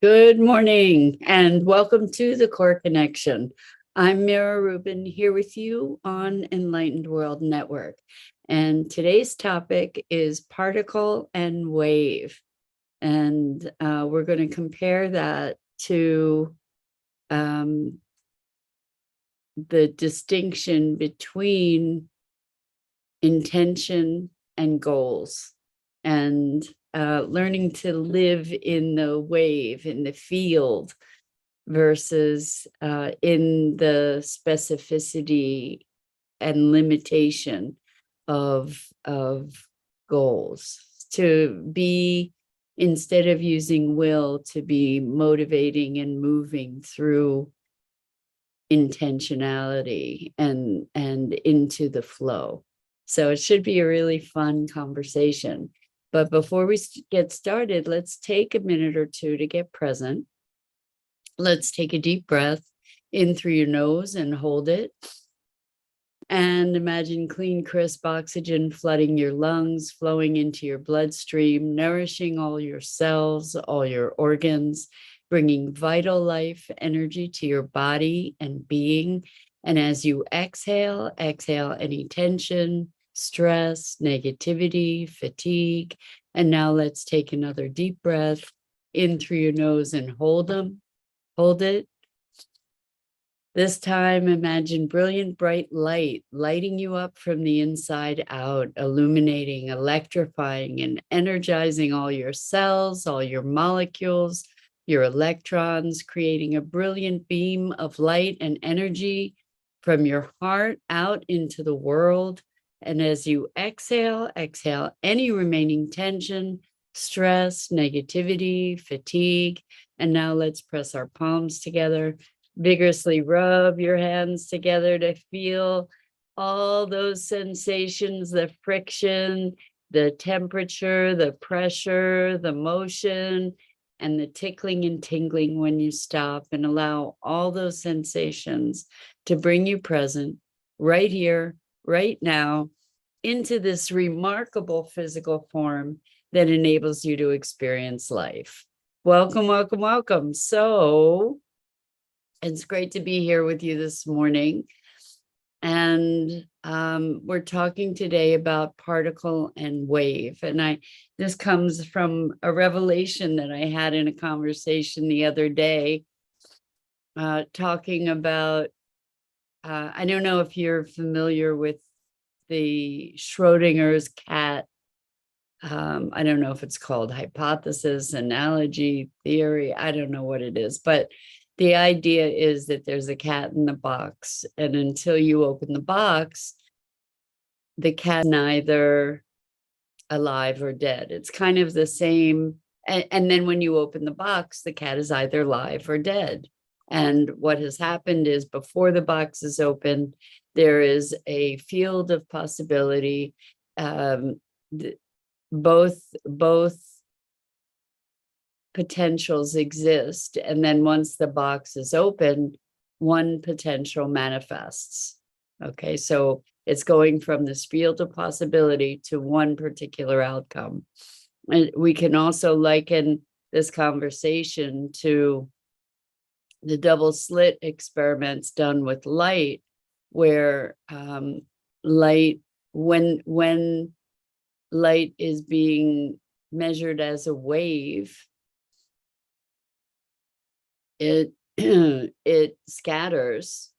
Good morning and welcome to the Core Connection. I'm Mira Rubin here with you on Enlightened World Network. And today's topic is particle and wave. And we're going to compare that to the distinction between intention and goals, and learning to live in the wave, in the field, versus in the specificity and limitation of goals. To be, instead of using will, to be motivating and moving through intentionality and into the flow. So it should be a really fun conversation. But before we get started, let's take a minute or two to get present. Let's take a deep breath in through your nose and hold it. And imagine clean, crisp oxygen flooding your lungs, flowing into your bloodstream, nourishing all your cells, all your organs, bringing vital life energy to your body and being. And as you exhale any tension, stress, negativity, fatigue. And now let's take another deep breath in through your nose and hold it. This time, imagine brilliant, bright light lighting you up from the inside out, illuminating, electrifying, and energizing all your cells, all your molecules, your electrons, creating a brilliant beam of light and energy from your heart out into the world. And as you exhale any remaining tension, stress, negativity, fatigue. And now let's press our palms together. Vigorously rub your hands together to feel all those sensations, the friction, the temperature, the pressure, the motion, and the tickling and tingling when you stop, and allow all those sensations to bring you present right here, right now, into this remarkable physical form that enables you to experience life. Welcome, welcome, welcome. So it's great to be here with you this morning. And we're talking today about particle and wave. And this comes from a revelation that I had in a conversation the other day, talking about, I don't know if you're familiar with the Schrodinger's cat. I don't know if it's called hypothesis, analogy, theory. I don't know what it is, but the idea is that there's a cat in the box, and until you open the box, the cat's neither alive or dead. It's kind of the same. And then when you open the box, the cat is either alive or dead. And what has happened is, before the box is open, there is a field of possibility. Both potentials exist, and then once the box is open, one potential manifests. Okay, so it's going from this field of possibility to one particular outcome. And we can also liken this conversation to the double slit experiments done with light, where light, when light is being measured as a wave, it scatters.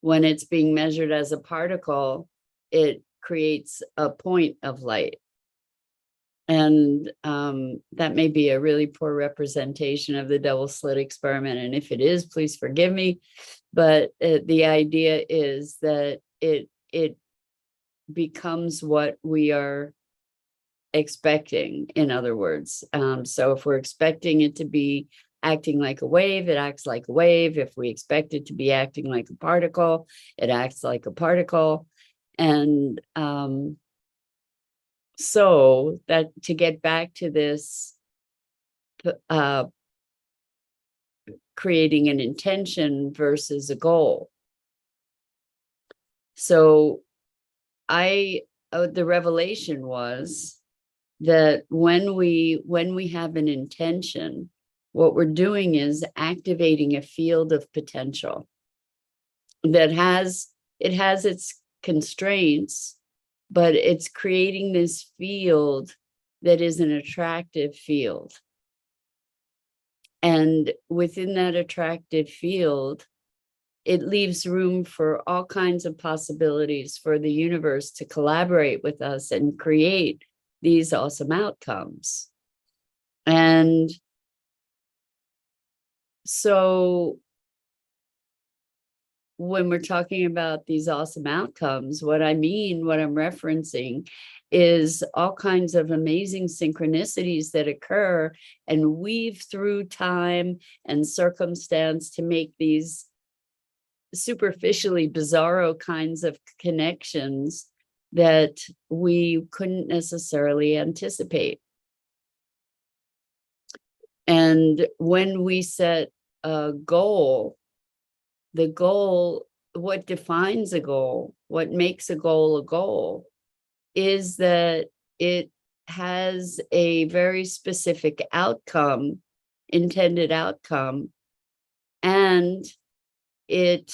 When it's being measured as a particle, it creates a point of light. And that may be a really poor representation of the double slit experiment. And if it is, please forgive me. But the idea is that it becomes what we are expecting, in other words. So if we're expecting it to be acting like a wave, it acts like a wave. If we expect it to be acting like a particle, it acts like a particle. And so that, to get back to this, creating an intention versus a goal. So the revelation was that when we have an intention, what we're doing is activating a field of potential that has its constraints, but it's creating this field that is an attractive field. And within that attractive field, it leaves room for all kinds of possibilities for the universe to collaborate with us and create these awesome outcomes. And so when we're talking about these awesome outcomes, what I'm referencing is all kinds of amazing synchronicities that occur and weave through time and circumstance to make these superficially bizarro kinds of connections that we couldn't necessarily anticipate. And when we set a goal, the goal, what defines a goal, what makes a goal, is that it has a very specific outcome, intended outcome, and it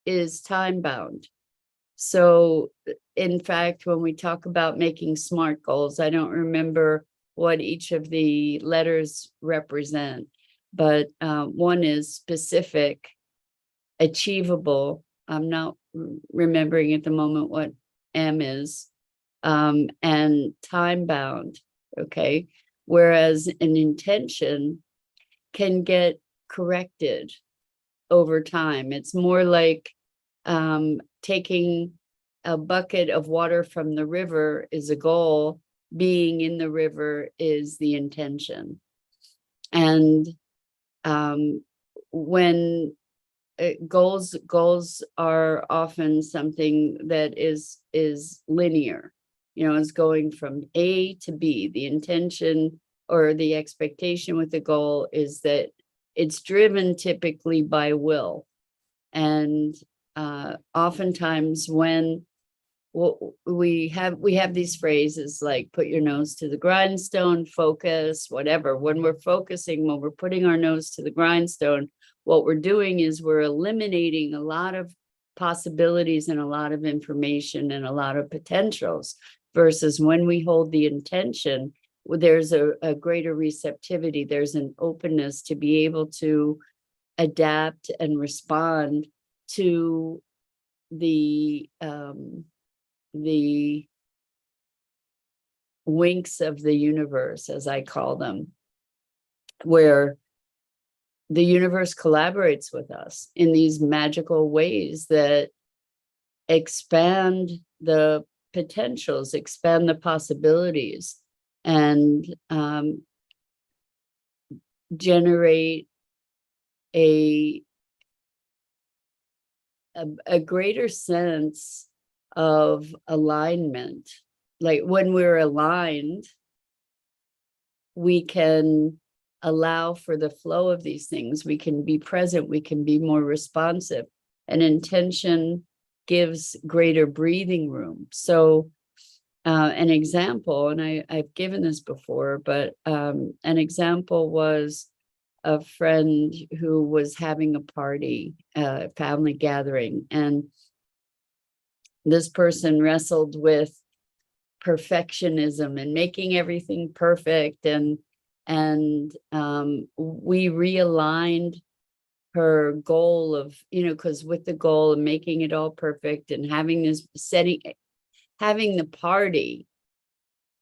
is time bound. So in fact, when we talk about making SMART goals, I don't remember what each of the letters represent, but one is specific, achievable. I'm not remembering at the moment what M is, and time bound. Okay. Whereas an intention can get corrected over time. It's more like taking a bucket of water from the river is a goal. Being in the river is the intention. And when goals are often something that is linear, it's going from A to B. The intention or the expectation with the goal is that it's driven typically by will. And oftentimes when we have these phrases like put your nose to the grindstone, focus, whatever. When we're focusing, when we're putting our nose to the grindstone, what we're doing is we're eliminating a lot of possibilities and a lot of information and a lot of potentials, versus when we hold the intention, there's a greater receptivity. There's an openness to be able to adapt and respond to the winks of the universe, as I call them, where the universe collaborates with us in these magical ways that expand the potentials, expand the possibilities, and generate a greater sense of alignment. Like when we're aligned, we can allow for the flow of these things. We can be present, we can be more responsive. And intention gives greater breathing room. So an example, and I've given this before, but an example was a friend who was having a party, family gathering, and this person wrestled with perfectionism and making everything perfect, and we realigned her goal of, because with the goal of making it all perfect and having the party,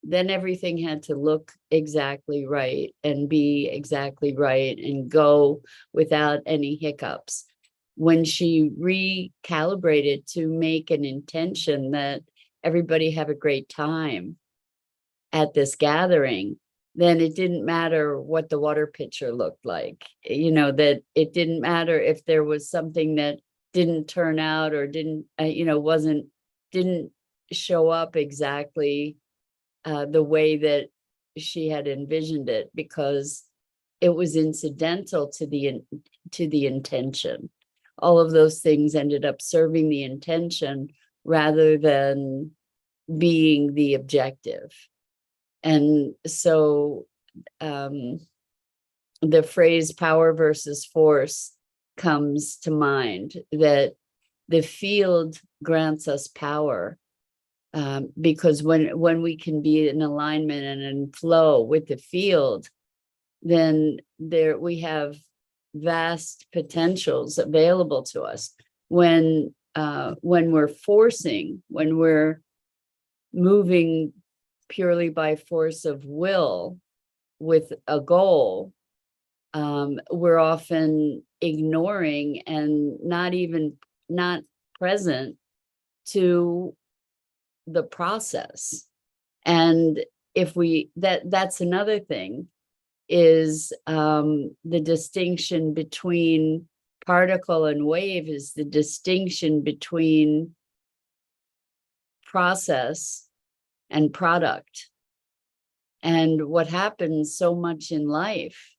then everything had to look exactly right and be exactly right and go without any hiccups. When she recalibrated to make an intention that everybody have a great time at this gathering, then it didn't matter what the water pitcher looked like, that it didn't matter if there was something that didn't turn out or didn't show up exactly the way that she had envisioned it, because it was incidental to the intention. All of those things ended up serving the intention rather than being the objective. And so the phrase power versus force comes to mind, that the field grants us power, because when we can be in alignment and in flow with the field, then there we have vast potentials available to us. When we're forcing, when we're moving purely by force of will with a goal, we're often ignoring and not present to the process. And if we that's another thing, is the distinction between particle and wave, is the distinction between process and product. And what happens so much in life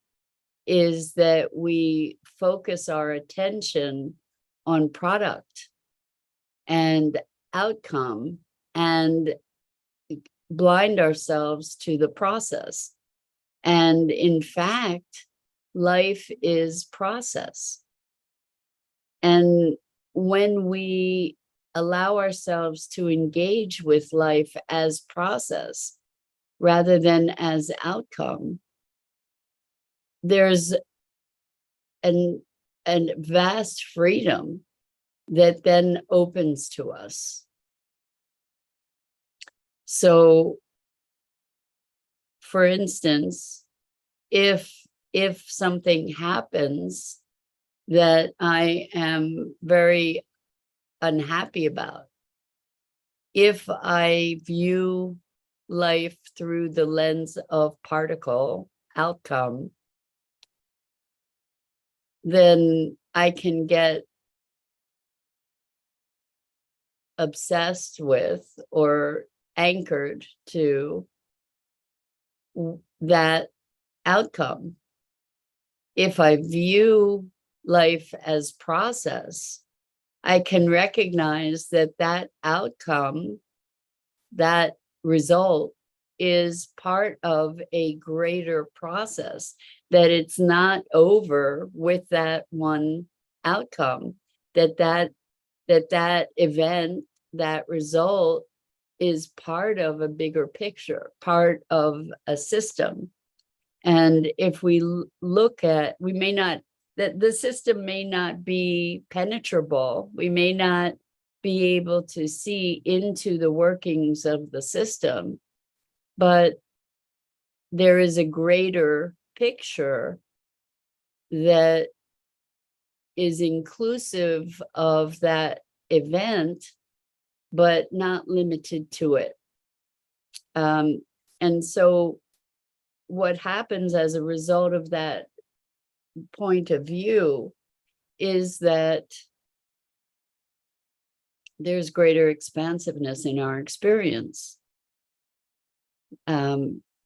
is that we focus our attention on product and outcome and blind ourselves to the process. And in fact, life is process. And when we allow ourselves to engage with life as process rather than as outcome, there's an vast freedom that then opens to us. So, for instance, if something happens that I am very unhappy about, if I view life through the lens of particle outcome, then I can get obsessed with or anchored to that outcome. If I view life as process, I can recognize that that outcome, that result, is part of a greater process, that it's not over with that one outcome, that event, that result is part of a bigger picture, part of a system. And if we look at, we may not, that the system may not be penetrable, we may not be able to see into the workings of the system, but there is a greater picture that is inclusive of that event, but not limited to it. And so what happens as a result of that point of view is that there's greater expansiveness in our experience,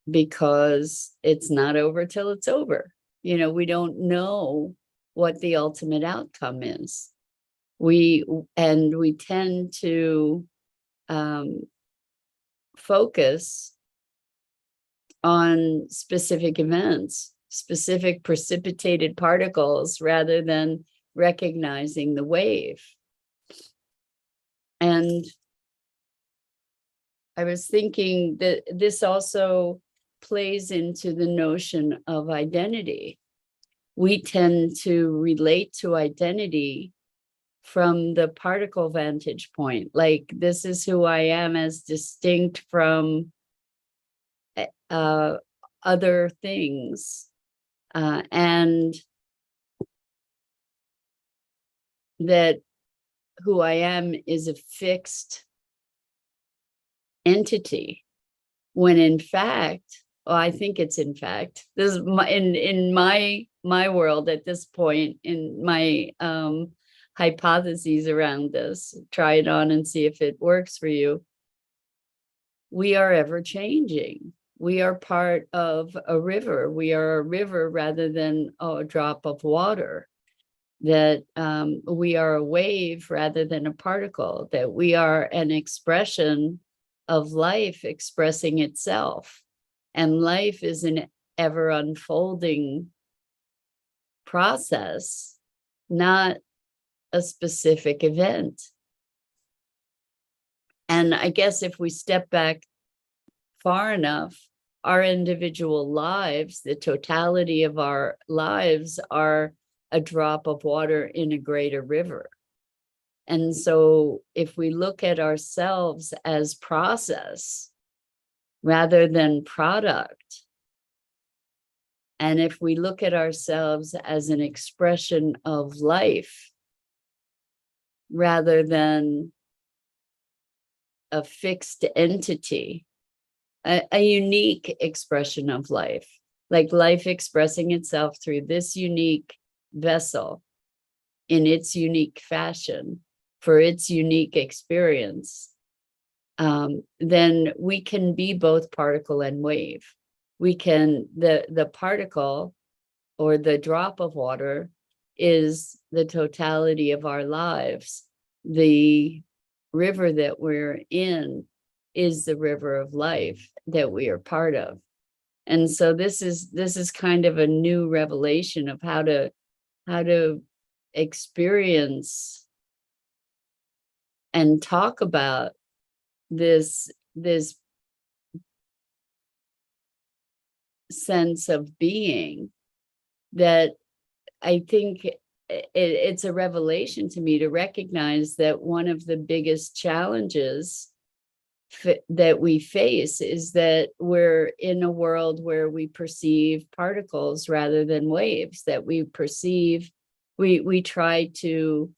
because it's not over till it's over. You know, we don't know what the ultimate outcome is. We tend to focus on specific events, specific precipitated particles, rather than recognizing the wave. And I was thinking that this also plays into the notion of identity. We tend to relate to identity from the particle vantage point, like this is who I am as distinct from other things, and that who I am is a fixed entity, when in fact, well, I think it's in fact, this is in my world at this point, in my hypotheses around this, try it on and see if it works for you. We are ever changing. We are part of a river. We are a river rather than a drop of water. That we are a wave rather than a particle. That we are an expression of life expressing itself. And life is an ever unfolding process, not a specific event. And I guess if we step back far enough, our individual lives, the totality of our lives, are a drop of water in a greater river. And so if we look at ourselves as process rather than product, and if we look at ourselves as an expression of life rather than a fixed entity, a unique expression of life, like life expressing itself through this unique vessel in its unique fashion for its unique experience, then we can be both particle and wave. We can, the particle or the drop of water is the totality of our lives. The river that we're in is the river of life that we are part of. And so this is kind of a new revelation of how to experience and talk about this sense of being that I think it's a revelation to me to recognize that one of the biggest challenges that we face is that we're in a world where we perceive particles rather than waves, that we perceive, we try to,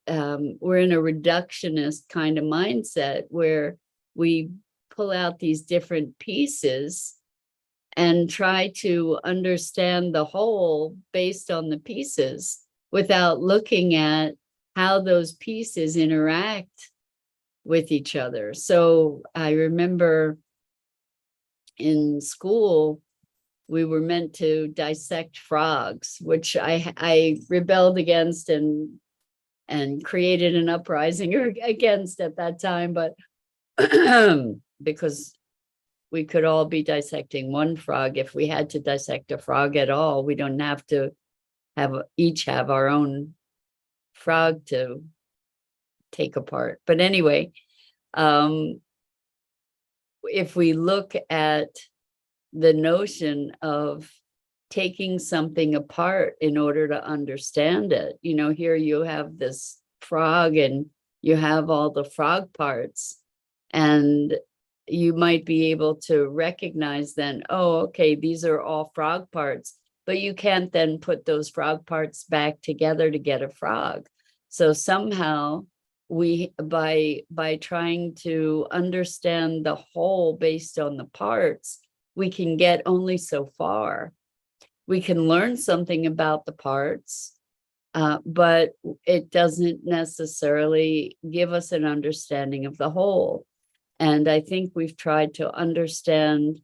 we're in a reductionist kind of mindset where we pull out these different pieces and try to understand the whole based on the pieces without looking at how those pieces interact with each other. So I remember in school, we were meant to dissect frogs, which I rebelled against and created an uprising against at that time, but because we could all be dissecting one frog. If we had to dissect a frog at all, we don't have to each have our own frog to take apart. But anyway, if we look at the notion of taking something apart in order to understand it, you know, here you have this frog and you have all the frog parts, and you might be able to recognize then, oh, okay, these are all frog parts, but you can't then put those frog parts back together to get a frog. So somehow we, by trying to understand the whole based on the parts, we can get only so far. We can learn something about the parts, but it doesn't necessarily give us an understanding of the whole. And I think we've tried to understand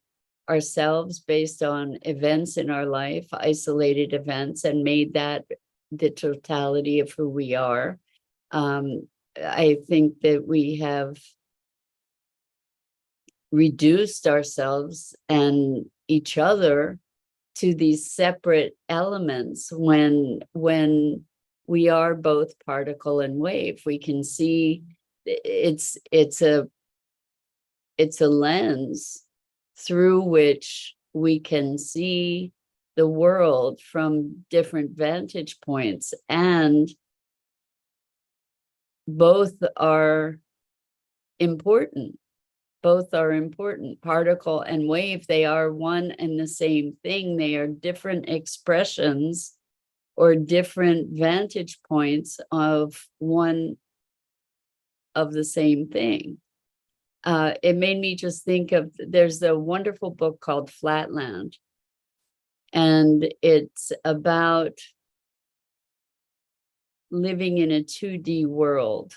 ourselves based on events in our life, isolated events, and made that the totality of who we are. I think that we have reduced ourselves and each other to these separate elements when we are both particle and wave. We can see it's a lens through which we can see the world from different vantage points, and both are important. Both are important. Particle and wave, they are one and the same thing. They are different expressions or different vantage points of one of the same thing. It made me just think of, there's a wonderful book called Flatland, and it's about living in a 2D world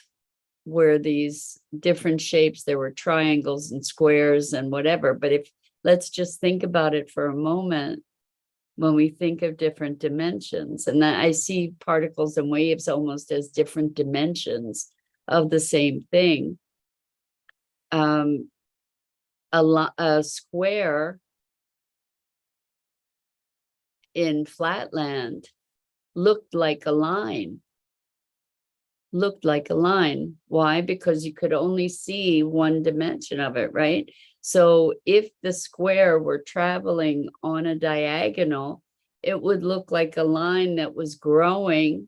where these different shapes, there were triangles and squares and whatever. But if, let's just think about it for a moment, when we think of different dimensions, and that I see particles and waves almost as different dimensions of the same thing. A square in Flatland looked like a line. Looked like a line. Why? Because you could only see one dimension of it, right? So if the square were traveling on a diagonal, it would look like a line that was growing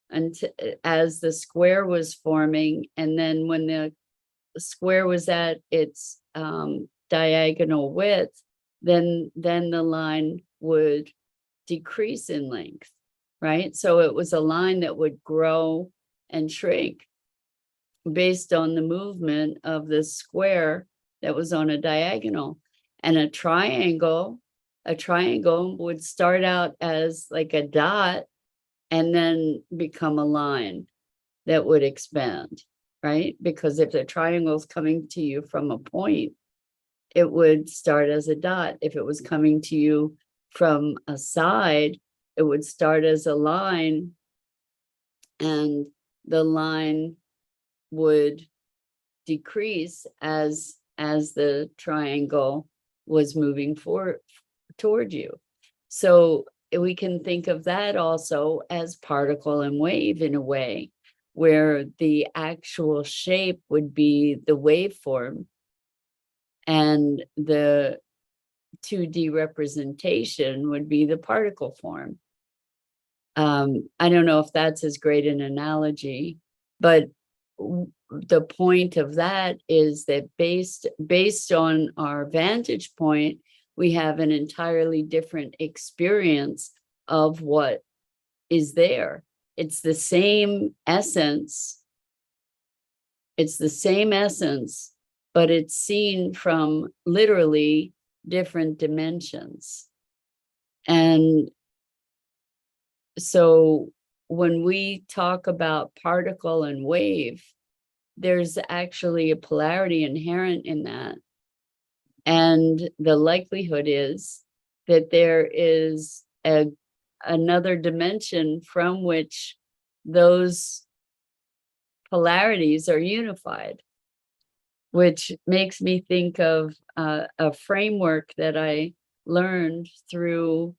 until as the square was forming. And then when the square was at its diagonal width, then the line would decrease in length, right? So it was a line that would grow and shrink based on the movement of the square that was on a diagonal. And a triangle would start out as like a dot and then become a line that would expand, right? Because if the triangle is coming to you from a point, it would start as a dot. If it was coming to you from a side, it would start as a line, and the line would decrease as the triangle was moving toward you. So we can think of that also as particle and wave in a way, where the actual shape would be the waveform and the 2D representation would be the particle form. I don't know if that's as great an analogy, but the point of that is that based on our vantage point, we have an entirely different experience of what is there. It's the same essence. It's the same essence, but it's seen from literally different dimensions. And so when we talk about particle and wave, there's actually a polarity inherent in that. And the likelihood is that there is another dimension from which those polarities are unified, which makes me think of a framework that I learned through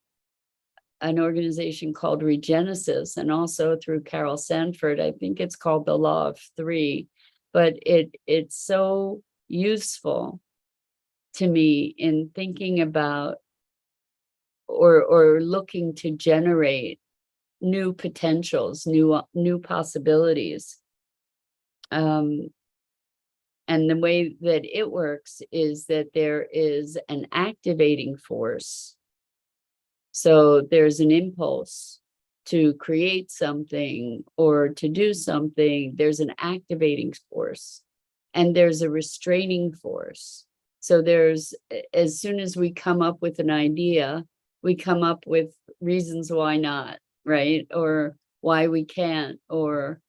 an organization called Regenesis, and also through Carol Sanford. I think it's called the Law of Three, but it's so useful to me in thinking about or looking to generate new potentials, new possibilities. And the way that it works is that there is an activating force. So there's an impulse to create something or to do something. There's an activating force, and there's a restraining force. So there's, as soon as we come up with an idea, we come up with reasons why not, right? Or why we can't, or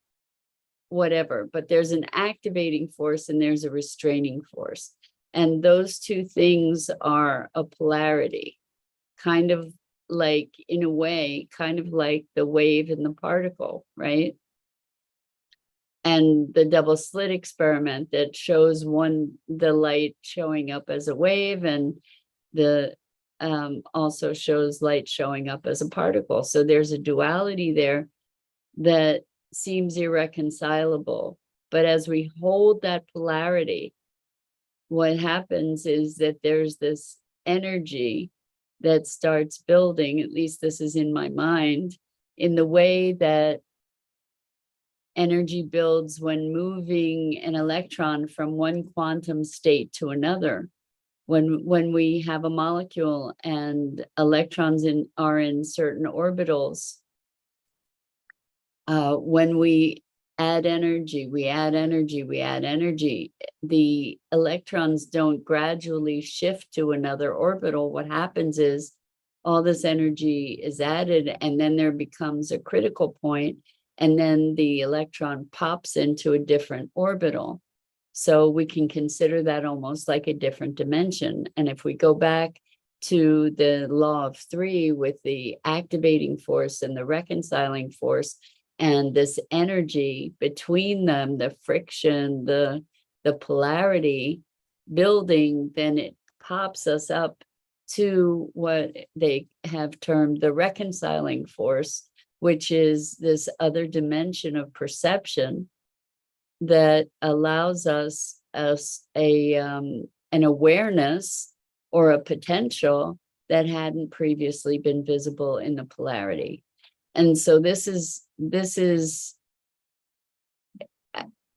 whatever. But there's an activating force and there's a restraining force. And those two things are a polarity, kind of like, in a way, kind of like the wave and the particle, right? And the double slit experiment that shows the light showing up as a wave, and the also shows light showing up as a particle. So there's a duality there that seems irreconcilable. But as we hold that polarity, what happens is that there's this energy that starts building, at least this is in my mind, in the way that energy builds when moving an electron from one quantum state to another. When we have a molecule and electrons are in certain orbitals, when we add energy, we add energy, we add energy, the electrons don't gradually shift to another orbital. What happens is all this energy is added, and then there becomes a critical point, and then the electron pops into a different orbital. So we can consider that almost like a different dimension. And if we go back to the law of three with the activating force and the reconciling force, and this energy between them, the friction, the polarity building, then it pops us up to what they have termed the reconciling force, which is this other dimension of perception that allows us an awareness or a potential that hadn't previously been visible in the polarity. And so this is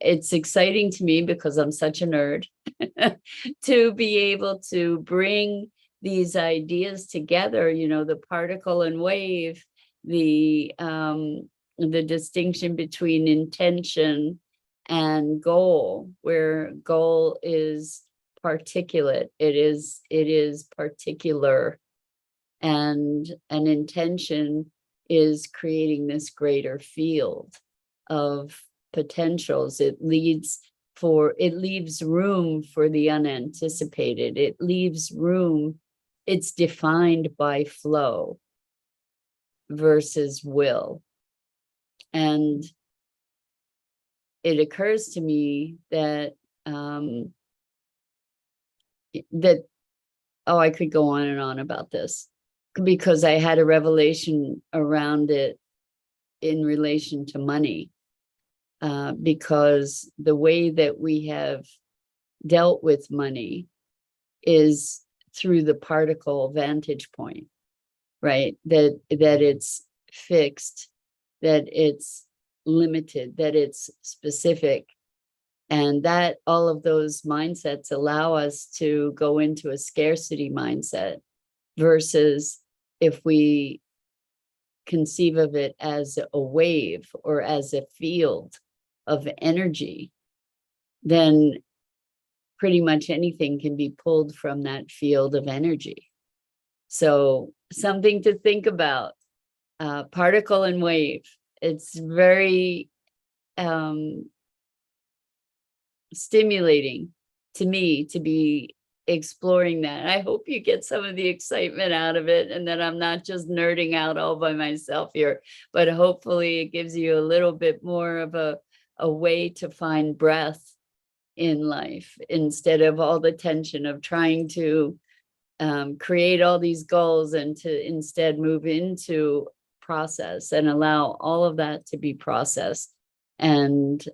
it's exciting to me because I'm such a nerd to be able to bring these ideas together, the particle and wave, the distinction between intention and goal, where goal is particulate, it is particular, and an intention is creating this greater field of potentials. It leaves room for the unanticipated. It leaves room. It's defined by flow versus will. And it occurs to me that I could go on and on about this because I had a revelation around it in relation to money. Because the way that we have dealt with money is through the particle vantage point, right? That it's fixed, that it's limited, that it's specific. And that all of those mindsets allow us to go into a scarcity mindset versus if we conceive of it as a wave or as a field of energy, then pretty much anything can be pulled from that field of energy. So something to think about, particle and wave. It's very stimulating to me to be exploring that. I hope you get some of the excitement out of it and that I'm not just nerding out all by myself here, but hopefully it gives you a little bit more of a way to find breath in life instead of all the tension of trying to create all these goals, and to instead move into process and allow all of that to be processed. And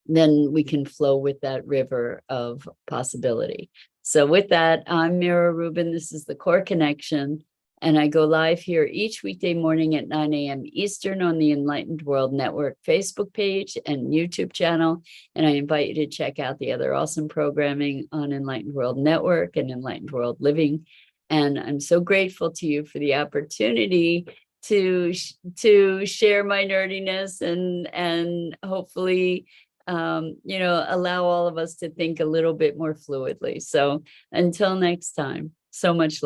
then we can flow with that river of possibility. So with that, I'm Mira Rubin. This is the Core Connection. And I go live here each weekday morning at 9 a.m. Eastern on the Enlightened World Network Facebook page and YouTube channel. And I invite you to check out the other awesome programming on Enlightened World Network and Enlightened World Living. And I'm so grateful to you for the opportunity to share my nerdiness and hopefully allow all of us to think a little bit more fluidly. So until next time, so much love.